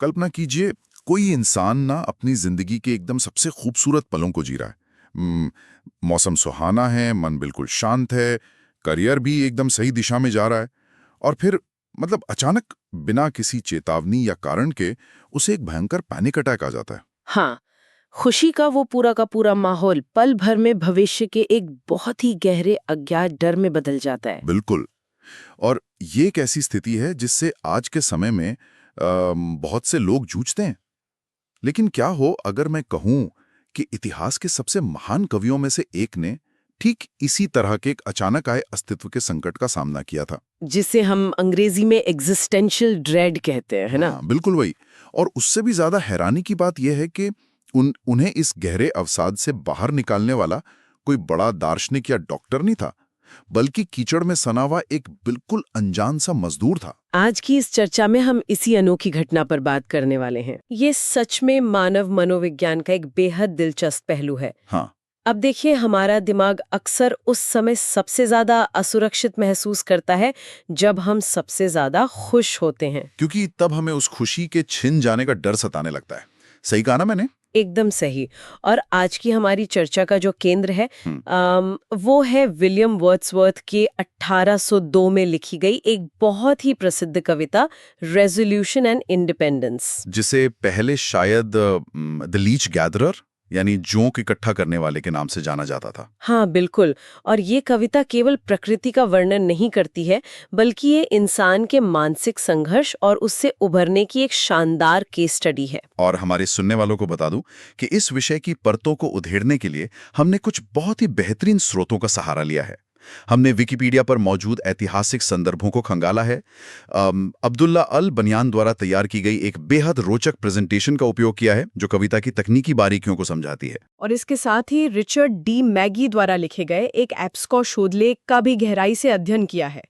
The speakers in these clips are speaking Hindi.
कल्पना कीजिए कोई इंसान ना अपनी जिंदगी के एकदम सबसे खूबसूरत पलों को जी रहा है। मौसम सुहाना है, मन बिल्कुल शांत है, करियर भी एकदम सही दिशा में जा रहा है। और फिर मतलब अचानक बिना किसी चेतावनी या कारण के उसे एक भयंकर पैनिक अटैक आ जाता है। हाँ, खुशी का वो पूरा का पूरा माहौल पल भर में भविष्य के एक बहुत ही गहरे अज्ञात डर में बदल जाता है। बिल्कुल। और ये एक ऐसी स्थिति है जिससे आज के समय में बहुत से लोग जूझते हैं। लेकिन क्या हो अगर मैं कहूं कि इतिहास के सबसे महान कवियों में से एक ने ठीक इसी तरह के एक अचानक आए अस्तित्व के संकट का सामना किया था। जिसे हम अंग्रेजी में एग्जिस्टेंशियल ड्रेड कहते हैं, है ना? हाँ, बिल्कुल वही। और उससे भी ज्यादा हैरानी की बात यह है कि उन्हें इस गहरे अवसाद से बाहर निकालने वाला कोई बड़ा दार्शनिक या डॉक्टर नहीं था, बल्कि कीचड़ में सना हुआ एक बिल्कुल अनजान सा मजदूर था। आज की इस चर्चा में हम इसी अनोखी घटना पर बात करने वाले हैं। ये सच में मानव मनोविज्ञान का एक बेहद दिलचस्प पहलू है। हाँ। अब देखिए, हमारा दिमाग अक्सर उस समय सबसे ज्यादा असुरक्षित महसूस करता है जब हम सबसे ज्यादा खुश होते हैं। क्योंकि तब हमें उस खुशी के छिन जाने का डर सताने लगता है। सही कहा ना मैंने? एकदम सही। और आज की हमारी चर्चा का जो केंद्र है हम्म। वो है विलियम वर्ड्सवर्थ की 1802 में लिखी गई एक बहुत ही प्रसिद्ध कविता, रेजोल्यूशन एंड इंडिपेंडेंस। जिसे पहले शायद द लीच गैदरर यानी जोंक इकट्ठा करने वाले के नाम से जाना जाता था। हाँ, बिल्कुल। और ये कविता केवल प्रकृति का वर्णन नहीं करती है, बल्कि ये इंसान के मानसिक संघर्ष और उससे उभरने की एक शानदार केस स्टडी है। और हमारे सुनने वालों को बता दूं कि इस विषय की परतों को उधेड़ने के लिए हमने कुछ बहुत ही बेहतरीन स्रोतों का सहारा लिया है। हमने विकिपीडिया पर मौजूद ऐतिहासिक संदर्भों को खंगाला है। अब्दुल्ला अल बनियान द्वारा तैयार की गई एक बेहद रोचक प्रेजेंटेशन का उपयोग किया है जो कविता की तकनीकी बारीकियों को समझाती है। और इसके साथ ही रिचर्ड डी मैगी द्वारा लिखे गए एक एप्सको शोधलेख का भी गहराई से अध्ययन किया है,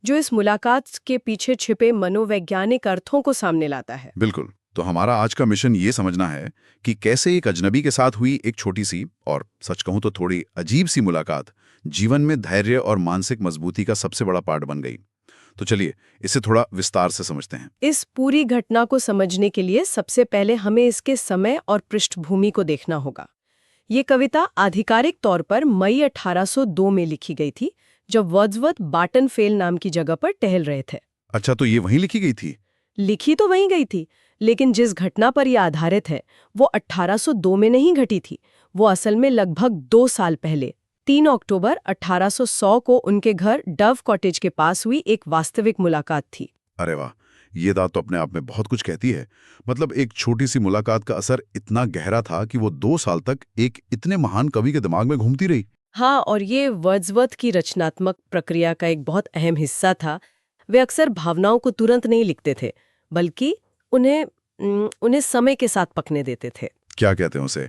जो इस मुलाकात के पीछे छिपे मनोवैज्ञानिक अर्थों को सामने लाता है। बिल्कुल। तो हमारा आज का मिशन ये समझना है कि कैसे एक अजनबी के साथ हुई एक छोटी सी और सच कहूं तो थोड़ी अजीब सी मुलाकात जीवन में धैर्य और मानसिक मजबूती का सबसे बड़ा पार्ट बन गई। तो चलिए इसे थोड़ा विस्तार से समझते हैं। इस पूरी घटना को समझने के लिए सबसे पहले हमें इसके समय और पृष्ठभूमि को देखना होगा। ये कविता आधिकारिक तौर पर मई 1802 में लिखी गई थी, जब वर्ड्सवर्थ बार्टन फेल नाम की जगह पर टहल रहे थे। अच्छा, तो ये वहीं लिखी गई थी? लिखी तो वहीं गई थी, लेकिन जिस घटना पर यह आधारित है वो 1802 में नहीं घटी थी। वो असल में लगभग 2 साल पहले 3 अक्टूबर 1800 को उनके घर डव कॉटेज के पास हुई एक वास्तविक मुलाकात थी। अरे वाह, ये बात तो अपने आप में बहुत कुछ कहती है। मतलब एक छोटी सी मुलाकात का असर इतना गहरा था कि वो 2 साल तक एक इतने महान कवि के दिमाग में घूमती रही। हाँ, और ये वर्ड्सवर्थ की रचनात्मक प्रक्रिया का एक बहुत अहम हिस्सा था। वे अक्सर भावनाओं को तुरंत नहीं लिखते थे, बल्कि उन्हें समय के साथ पकने देते थे। क्या कहते हैं उसे?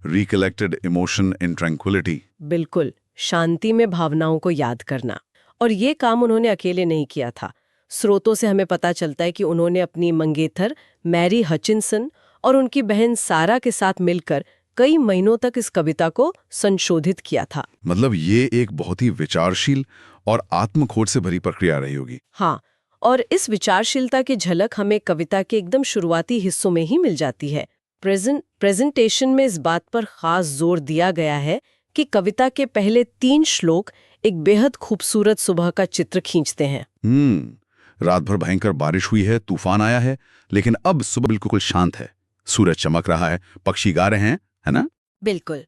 Recollected emotion in tranquillity. बिल्कुल, शांति में भावनाओं को याद करना। और ये काम उन्होंने अकेले नहीं किया था। स्रोतों से हमें पता चलता है कि उन्होंने अपनी मंगेतर मैरी हचिंसन और उनकी बहन सारा के साथ मिलकर कई महीनों तक इस कविता को संशोधित किया था। मतलब ये एक बहुत ही विचारशील और आत्मखोज से भरी प्रक्रिया रही होगी। हाँ, और इस विचारशीलता की झलक हमें कविता के एकदम शुरुआती हिस्सों में ही मिल जाती है। प्रेजेंटेशन में इस बात पर खास जोर दिया गया है कि कविता के पहले 3 श्लोक एक बेहद खूबसूरत सुबह का चित्र खींचते हैं। रात भर भयंकर बारिश हुई है, तूफान आया है, लेकिन अब सुबह बिल्कुल शांत है। सूरज चमक रहा है, पक्षी गा रहे हैं, है ना? बिल्कुल।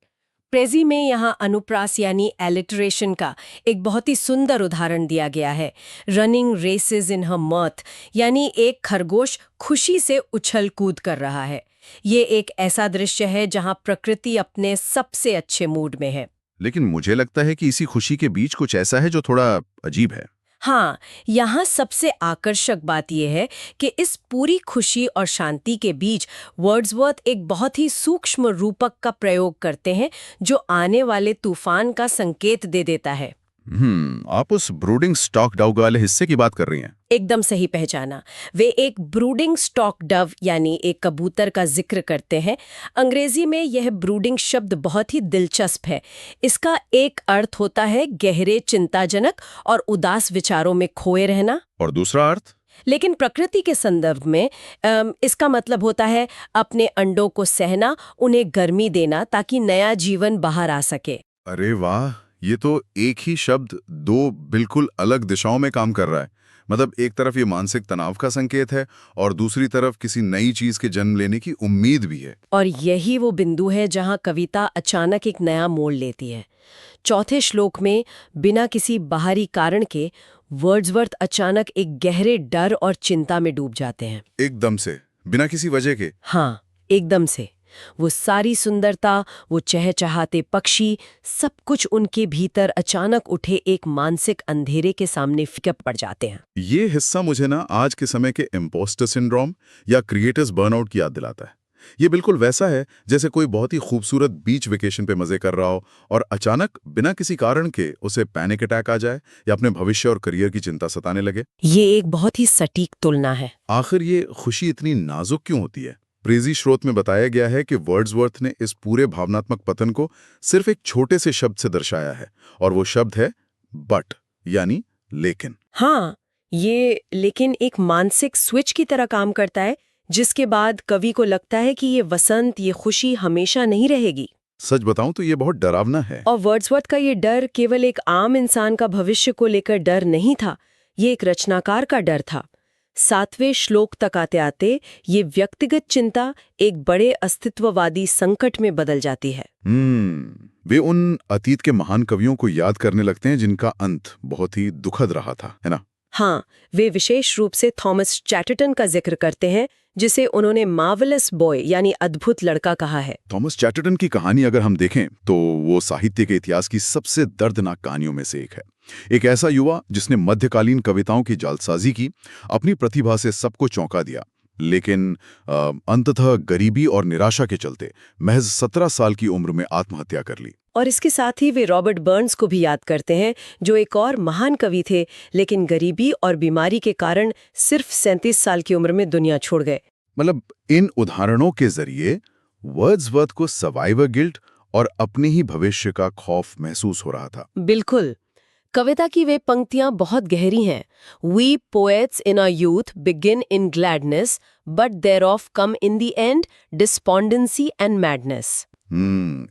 प्रेजी में यहाँ अनुप्रास यानी एलिटरेशन का एक बहुत ही सुंदर उदाहरण दिया गया है। रनिंग रेसेस इन हर मर्थ, यानी एक खरगोश खुशी से उछल कूद कर रहा है। ये एक ऐसा दृश्य है जहाँ प्रकृति अपने सबसे अच्छे मूड में है। लेकिन मुझे लगता है कि इसी खुशी के बीच कुछ ऐसा है जो थोड़ा अजीब है। हाँ, यहाँ सबसे आकर्षक बात यह है कि इस पूरी खुशी और शांति के बीच वर्ड्सवर्थ एक बहुत ही सूक्ष्म रूपक का प्रयोग करते हैं जो आने वाले तूफान का संकेत दे देता है। आप उस ब्रूडिंग स्टॉक डव वाले हिस्से की बात कर रही हैं? एकदम सही पहचाना। वे एक ब्रूडिंग स्टॉक डव यानी एक कबूतर का जिक्र करते हैं। अंग्रेजी में यह ब्रूडिंग शब्द बहुत ही दिलचस्प है। इसका एक अर्थ होता है गहरे चिंताजनक और उदास विचारों में खोए रहना। और दूसरा अर्थ? लेकिन प्रकृति के संदर्भ में इसका मतलब होता है अपने अंडों को सहना, उन्हें गर्मी देना ताकि नया जीवन बाहर आ सके। अरे वाह, ये तो एक ही शब्द दो बिल्कुल अलग दिशाओं में काम कर रहा है। मतलब एक तरफ ये मानसिक तनाव का संकेत है और दूसरी तरफ किसी नई चीज के जन्म लेने की उम्मीद भी है। और यही वो बिंदु है जहां कविता अचानक एक नया मोड़ लेती है। चौथे श्लोक में बिना किसी बाहरी कारण के वर्ड्सवर्थ अचानक एक गहरे डर और चिंता में डूब जाते हैं। एकदम से, बिना किसी वजह के। हाँ, एकदम से। वो सारी सुंदरता, वो चहचहाते पक्षी, सब कुछ उनके भीतर अचानक उठे एक मानसिक अंधेरे के सामने फीका पड़ जाते हैं। ये हिस्सा मुझे ना आज के समय के इम्पोस्टर सिंड्रोम या क्रिएटर्स बर्नआउट की याद दिलाता है। ये बिल्कुल वैसा है जैसे कोई बहुत ही खूबसूरत बीच वेकेशन पे मजे कर रहा हो और अचानक बिना किसी कारण के उसे पैनिक अटैक आ जाए या अपने भविष्य और करियर की चिंता सताने लगे। ये एक बहुत ही सटीक तुलना है। आखिर ये खुशी इतनी नाजुक क्यों होती है? प्रेजी स्रोत में बताया गया है कि वर्ड्सवर्थ ने इस पूरे भावनात्मक पतन को सिर्फ एक छोटे से शब्द से दर्शाया है, और वो शब्द है बट, यानी लेकिन। हाँ, ये लेकिन एक मानसिक स्विच की तरह काम करता है, जिसके बाद कवि को लगता है कि ये वसंत, ये खुशी हमेशा नहीं रहेगी। सच बताऊं तो ये बहुत डरावना है। और वर्ड्सवर्थ का ये डर केवल एक आम इंसान का भविष्य को लेकर डर नहीं था, ये एक रचनाकार का डर था। 7वें श्लोक तक आते आते ये व्यक्तिगत चिंता एक बड़े अस्तित्ववादी संकट में बदल जाती है। वे उन अतीत के महान कवियों को याद करने लगते हैं जिनका अंत बहुत ही दुखद रहा था, है ना? हाँ, वे विशेष रूप से थॉमस चैटरटन का जिक्र करते हैं, जिसे उन्होंने मार्वेलस बॉय यानी अद्भुत लड़का कहा है। थॉमस चैटरटन की कहानी अगर हम देखें तो वो साहित्य के इतिहास की सबसे दर्दनाक कहानियों में से एक है। एक ऐसा युवा जिसने मध्यकालीन कविताओं की जालसाजी की, अपनी प्रतिभा से सबको चौंका दिया, लेकिन अंततः गरीबी और निराशा के चलते महज 17 साल की उम्र में आत्महत्या कर ली। और इसके साथ ही वे रॉबर्ट बर्न्स को भी याद करते हैं, जो एक और महान कवि थे, लेकिन गरीबी और बीमारी के कारण सिर्फ 37 साल की उम्र में दुनिया छोड़ गए। मतलब इन उदाहरणों के जरिए वर्ड्सवर्थ को सर्वाइवर गिल्ट और अपने ही भविष्य का खौफ महसूस हो रहा था। बिल्कुल। कविता की वे पंक्तियां बहुत गहरी हैं। We poets in our youth begin in gladness, but thereof come in the end despondency and madness.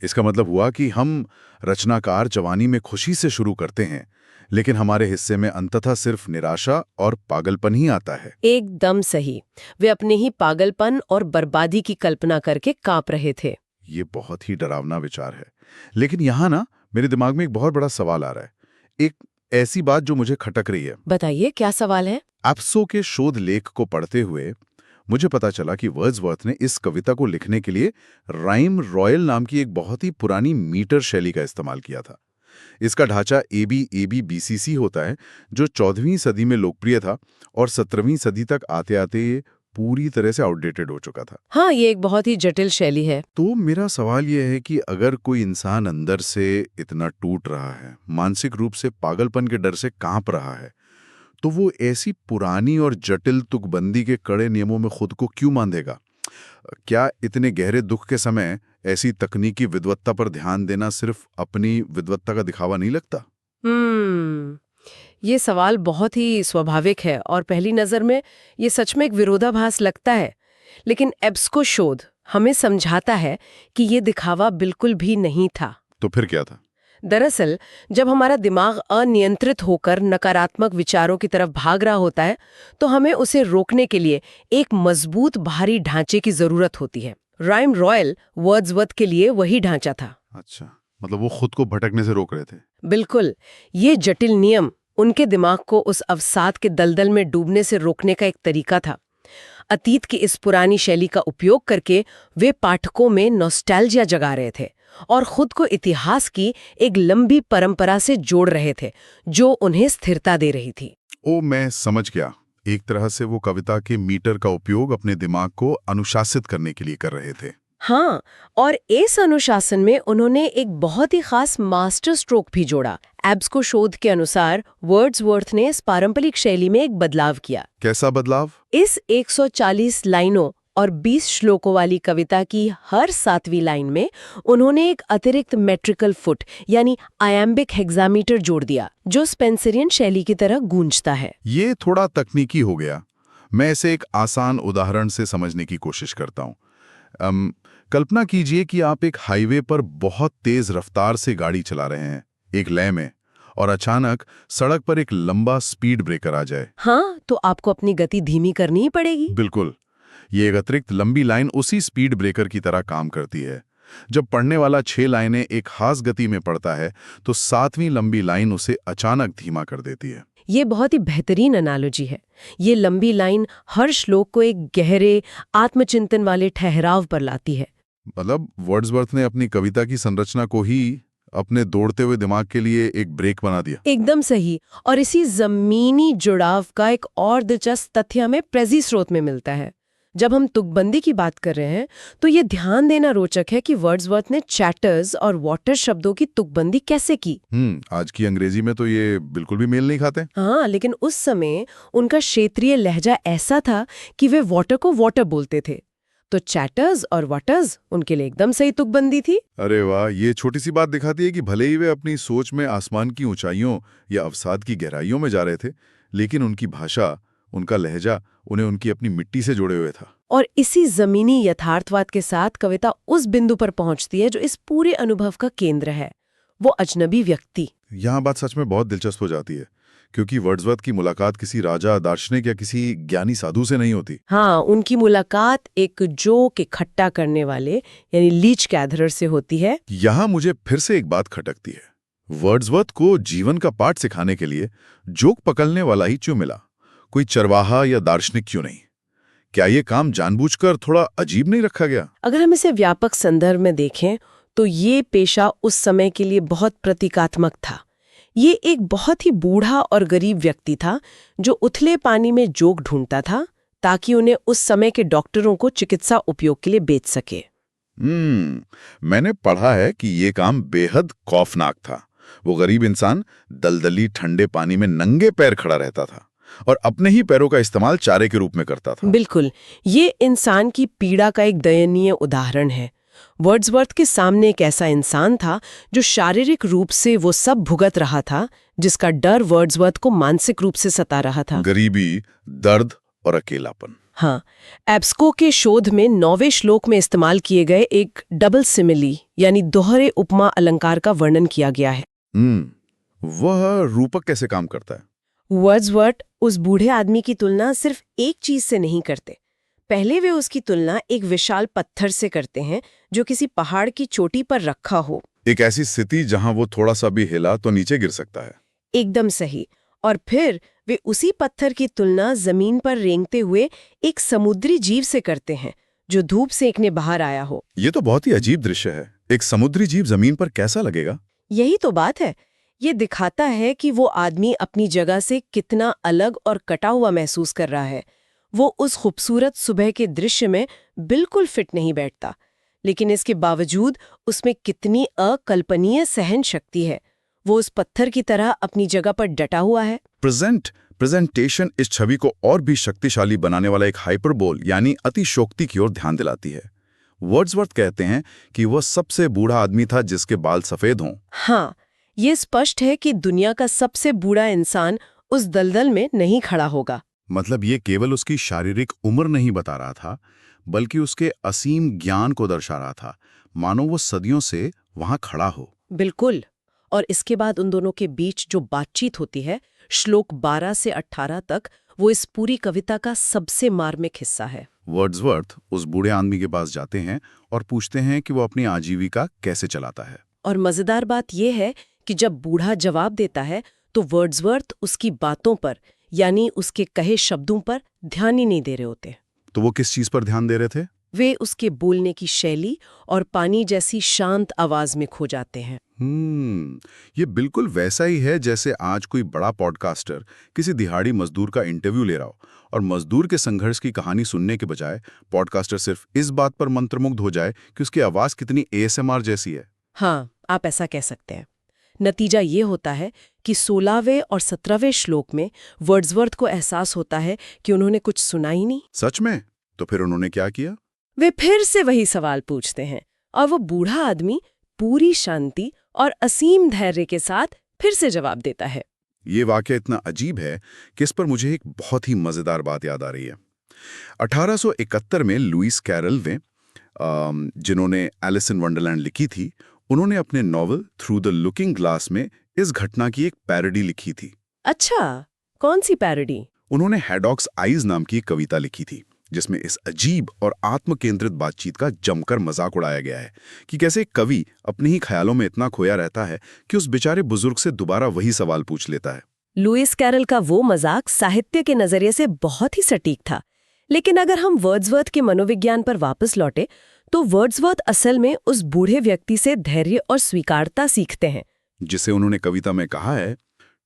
इसका मतलब हुआ कि हम रचनाकार जवानी में खुशी से शुरू करते हैं, लेकिन हमारे हिस्से में अंततः सिर्फ निराशा और पागलपन ही आता है। एकदम सही। वे अपने ही पागलपन और बर्बादी की कल्पना करके कांप रहे थे। ये बहुत ही डरावना विचार है। लेकिन यहाँ ना मेरे दिमाग में एक बहुत बड़ा सवाल आ रहा है, एक ऐसी बात जो मुझे खटक रही है। बताइए, क्या सवाल है? एप्सो के शोध लेख को पढ़ते हुए मुझे पता चला कि वर्ड्सवर्थ ने इस कविता को लिखने के लिए राइम रॉयल नाम की एक बहुत ही पुरानी मीटर शैली का इस्तेमाल किया था। इसका ढांचा ABAB-BCC होता है, जो 14वीं सदी में लोकप्रिय था और 17वीं सदी तक आते आते ये पूरी तरह से आउटडेटेड हो चुका था। हाँ, ये एक बहुत ही जटिल शैली है। तो मेरा सवाल ये है कि अगर कोई इंसान अंदर से इतना टूट रहा है, मानसिक रूप से पागलपन के डर से कांप रहा है, तो वो ऐसी पुरानी और जटिल तुकबंदी के कड़े नियमों में खुद को क्यों बांधेगा? क्या इतने गहरे दुख के समय ऐसी तकनीकी विद्वत्ता पर ध्यान देना सिर्फ अपनी विद्वत्ता का दिखावा नहीं लगता? ये सवाल बहुत ही स्वाभाविक है और पहली नजर में ये सच में एक विरोधाभास लगता है, लेकिन एब्सको शोध हमें समझाता है कि ये दिखावा बिल्कुल भी नहीं था। तो फिर क्या था? दरअसल जब हमारा दिमाग अनियंत्रित होकर नकारात्मक विचारों की तरफ भाग रहा होता है, तो हमें उसे रोकने के लिए एक मजबूत बाहरी ढांचे की जरूरत होती है। राइम रॉयल वर्ड्सवर्थ के लिए वही ढांचा था। अच्छा, मतलब वो खुद को भटकने से रोक रहे थे। बिल्कुल। ये जटिल नियम उनके दिमाग को उस अवसाद के दलदल में डूबने से रोकने का एक तरीका था। अतीत की इस पुरानी शैली का उपयोग करके वे पाठकों में नॉस्टैल्जिया जगा रहे थे और खुद को इतिहास की एक लंबी परंपरा से जोड़ रहे थे, जो उन्हें स्थिरता दे रही थी। ओ, मैं समझ गया। एक तरह से वो कविता के मीटर का उपयोग अपने दिमाग को अनुशासित करने के लिए कर रहे थे। हाँ, और इस अनुशासन में उन्होंने एक बहुत ही खास मास्टर स्ट्रोक भी जोड़ा। एब्सको शोध के अनुसार वर्ड्सवर्थ ने इस पारंपरिक शैली में एक बदलाव किया। कैसा बदलाव? इस 140 लाइनों और 20 श्लोकों वाली कविता की हर 7वीं लाइन में उन्होंने एक अतिरिक्त मेट्रिकल फुट यानी आयम्बिक हेक्सामीटर जोड़ दिया, जो स्पेंसरियन शैली की तरह गूंजता है। ये थोड़ा तकनीकी हो गया, मैं इसे एक आसान उदाहरण से समझने की कोशिश करता हूँ। कल्पना कीजिए कि आप एक हाईवे पर बहुत तेज रफ्तार से गाड़ी चला रहे हैं, एक लय में, और अचानक सड़क पर एक लंबा स्पीड ब्रेकर आ जाए। हाँ, तो आपको अपनी गति धीमी करनी ही पड़ेगी। बिल्कुल। ये एक अतिरिक्त लंबी लाइन उसी स्पीड ब्रेकर की तरह काम करती है। जब पढ़ने वाला 6 लाइनें एक खास गति में पढ़ता है, तो 7वीं लंबी लाइन उसे अचानक धीमा कर देती है। ये बहुत ही बेहतरीन एनालॉजी है। ये लंबी लाइन हर श्लोक को एक गहरे आत्मचिंतन वाले ठहराव पर लाती है। मतलब वर्ड्सवर्थ ने अपनी कविता की संरचना को ही अपने दौड़ते हुए दिमाग के लिए एक ब्रेक बना दिया। एकदम सही। और इसी जमीनी जुड़ाव का एक और दिलचस्प तथ्य हमें प्रेजी स्रोत में मिलता है। जब हम तुकबंदी की बात कर रहे हैं तो ये ध्यान देना रोचक है कि वर्ड्सवर्थ ने चैटर्स और वाटर शब्दों की तुकबंदी कैसे की। आज की अंग्रेजी में तो ये बिल्कुल भी मेल नहीं खाते। हाँ, लेकिन उस समय उनका क्षेत्रीय लहजा ऐसा था कि वे वाटर को वाटर बोलते थे, तो चैटर्स और वाटर्स उनके लिए एकदम सही तुकबंदी थी। अरे वाह, ये छोटी सी बात दिखाती है कि भले ही वे अपनी सोच में आसमान की ऊंचाइयों या अवसाद की गहराइयों में जा रहे थे, लेकिन उनकी भाषा, उनका लहजा उन्हें उनकी अपनी मिट्टी से जोड़े हुए था। और इसी जमीनी यथार्थवाद के साथ कविता उस बिंदु पर पहुंचती है जो इस पूरे अनुभव का केंद्र है, वो अजनबी व्यक्ति। यहाँ बात सच में बहुत दिलचस्प हो जाती है, क्योंकि वर्ड्सवर्थ की मुलाकात किसी राजा, दार्शनिक या किसी ज्ञानी साधु से नहीं होती। हाँ, उनकी मुलाकात एक जोक इकट्ठा करने वाले यानी लीच गैदरर से होती है। यहाँ मुझे फिर से एक बात खटकती है, वर्ड्सवर्थ को जीवन का पाठ सिखाने के लिए जोक पकड़ने वाला ही क्यों मिला, कोई चरवाहा या दार्शनिक क्यों नहीं? क्या ये काम जानबूझकर थोड़ा अजीब नहीं रखा गया? अगर हम इसे व्यापक संदर्भ में देखें तो ये पेशा उस समय के लिए बहुत प्रतीकात्मक था। ये एक बहुत ही बूढ़ा और गरीब व्यक्ति था जो उथले पानी में जोक ढूंढता था ताकि उन्हें उस समय के डॉक्टरों को चिकित्सा उपयोग के लिए बेच सके। मैंने पढ़ा है कि ये काम बेहद खौफनाक था। वो गरीब इंसान दलदली ठंडे पानी में नंगे पैर खड़ा रहता था और अपने ही पैरों का इस्तेमाल चारे के रूप में करता था। बिल्कुल, ये इंसान की पीड़ा का एक दयनीय उदाहरण है। वर्ड्सवर्थ के सामने एक ऐसा इंसान था जो शारीरिक रूप से वो सब भुगत रहा था जिसका डर वर्ड्सवर्थ को मानसिक रूप से सता रहा था। गरीबी, दर्द और अकेलापन। हाँ, एब्स्को के शोध में 9वें श्लोक में इस्तेमाल किए गए एक डबल सिमिली यानी दोहरे उपमा अलंकार का वर्णन किया गया है। वह रूपक कैसे काम करता है? वर्ड्सवर्थ उस बूढ़े आदमी की तुलना सिर्फ एक चीज से नहीं करते। पहले वे उसकी तुलना एक विशाल पत्थर से करते हैं जो किसी पहाड़ की चोटी पर रखा हो। एक ऐसी स्थिति जहां वो थोड़ा सा भी हिला तो नीचे गिर सकता है। एकदम सही। और फिर वे उसी पत्थर की तुलना जमीन पर रेंगते हुए एक समुद्री जीव से करते हैं जो धूप सेकने बाहर आया हो। ये तो बहुत ही अजीब दृश्य है। एक समुद्री जीव जमीन पर कैसा लगेगा? यही तो बात है। ये दिखाता है कि वो आदमी अपनी जगह से कितना अलग और कटा हुआ महसूस कर रहा है। वो उस खूबसूरत सुबह के दृश्य में बिल्कुल फिट नहीं बैठता, लेकिन इसके बावजूद उसमें कितनी अकल्पनीय सहन शक्ति है। वो उस पत्थर की तरह अपनी जगह पर डटा हुआ है। प्रेजेंटेशन इस छवि को और भी शक्तिशाली बनाने वाला एक हाइपरबोल यानी अतिशोक्ति की ओर ध्यान दिलाती है। वर्ड्सवर्थ कहते हैं कि वह सबसे बूढ़ा आदमी था जिसके बाल सफेद हों। हाँ, ये स्पष्ट है कि दुनिया का सबसे बूढ़ा इंसान उस दलदल में नहीं खड़ा होगा। मतलब ये केवल उसकी शारीरिक उम्र नहीं बता रहा था, बल्कि उसके असीम ज्ञान को दर्शा रहा था, मानो वो सदियों से वहां खड़ा हो। बिल्कुल। और इसके बाद उन दोनों के बीच जो बातचीत होती है, श्लोक 12 से 18 तक, वो इस पूरी कविता का सबसे मार्मिक हिस्सा है। वर्ड्सवर्थ उस बूढ़े आदमी के पास जाते हैं और पूछते हैं कि वो अपनी आजीविका कैसे चलाता है। और मजेदार बात यह है कि जब बूढ़ा जवाब देता है तो वर्ड्सवर्थ उसकी बातों पर यानी उसके कहे शब्दों पर ध्यान ही नहीं दे रहे होते। तो वो किस चीज पर ध्यान दे रहे थे? वे उसके बोलने की शैली और पानी जैसी शांत आवाज में खो जाते हैं। ये बिल्कुल वैसा ही है जैसे आज कोई बड़ा पॉडकास्टर किसी दिहाड़ी मजदूर का इंटरव्यू ले रहा हो और मजदूर के संघर्ष की कहानी सुनने के बजाय पॉडकास्टर सिर्फ इस बात पर मंत्रमुग्ध हो जाए कि उसकी आवाज कितनी ASMR जैसी है। हाँ, आप ऐसा कह सकते हैं। नतीजा ये होता है कि 16वें और 17वें श्लोक में वर्ड्सवर्थ को एहसास होता है कि उन्होंने कुछ सुना ही नहीं। सच में? तो फिर उन्होंने क्या किया? वे फिर से वही सवाल पूछते हैं और वो बूढ़ा आदमी पूरी शांति और असीम धैर्य के साथ फिर से जवाब देता है। ये वाकया इतना अजीब है कि इस पर मुझे एक बहुत ही मज़ेदार बात याद आ रही है। 1871 में लुईस कैरल ने जिन्होंने एलिस इन वंडरलैंड लिखी थी, उन्होंने अपने novel through the looking glass में इस घटना की एक पैरोडी लिखी थी। अच्छा, कौन सी पैरोडी? उन्होंने हैडॉक्स आइज नाम की एक कविता लिखी थी, जिसमें इस अजीब और आत्मकेंद्रित बातचीत का जमकर मजाक उड़ाया गया है कि कैसे एक कवि अपने ही ख्यालों में इतना खोया रहता है कि उस बेचारे बुजुर्ग से दोबारा वही सवाल पूछ लेता है। लुईस कैरल का वो मजाक साहित्य के नजरिए से बहुत ही सटीक था। लेकिन अगर हम वर्ड्सवर्थ के मनोविज्ञान पर वापस लौटे तो वर्ड्सवर्थ असल में उस बूढ़े व्यक्ति से धैर्य और स्वीकारता सीखते हैं, जिसे उन्होंने कविता में कहा है,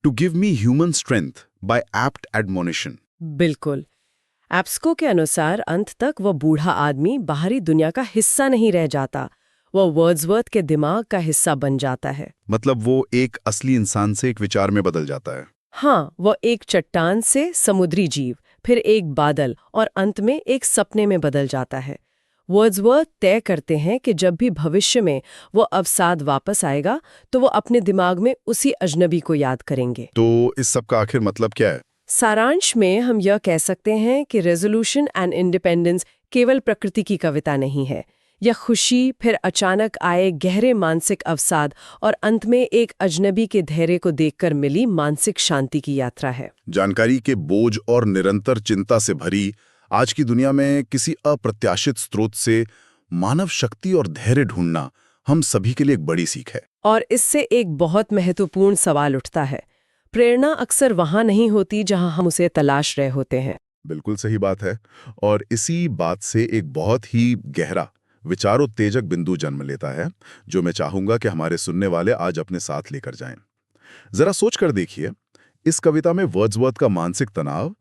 to give me human strength by apt admonition. बिल्कुल। एप्स्को के अनुसार अंत तक वह बूढ़ा आदमी बाहरी दुनिया का हिस्सा नहीं रह जाता, वह वर्ड्सवर्थ के दिमाग का हिस्सा बन जाता है। मतलब वो एक असली इंसान से एक विचार में बदल जाता है। हाँ, वह एक चट्टान से समुद्री जीव, फिर एक बादल और अंत में एक सपने में बदल जाता है। वर्ड्सवर्थ तय करते हैं कि जब भी भविष्य में वो अवसाद वापस आएगा तो वो अपने दिमाग में उसी अजनबी को याद करेंगे। तो इस सब का आखिर मतलब क्या है? सारांश में हम यह कह सकते हैं कि रेजोल्यूशन एंड इंडिपेंडेंस केवल प्रकृति की कविता नहीं है। यह खुशी, फिर अचानक आए गहरे मानसिक अवसाद और अंत में एक अजनबी के धैर्य को देखकर मिली मानसिक शांति की यात्रा है। जानकारी के बोझ और निरंतर चिंता से भरी आज की दुनिया में किसी अप्रत्याशित स्रोत से मानव शक्ति और धैर्य ढूंढना हम सभी के लिए एक बड़ी सीख है। और इससे एक बहुत महत्वपूर्ण सवाल उठता है, प्रेरणा अक्सर वहां नहीं होती जहां हम उसे तलाश रहे होते हैं। बिल्कुल सही बात है। और इसी बात से एक बहुत ही गहरा विचारोत्तेजक बिंदु जन्म लेता है, जो मैं चाहूंगा कि हमारे सुनने वाले आज अपने साथ लेकर जाएं। जरा सोच कर देखिए, इस कविता में वर्ड्सवर्थ का मानसिक तनाव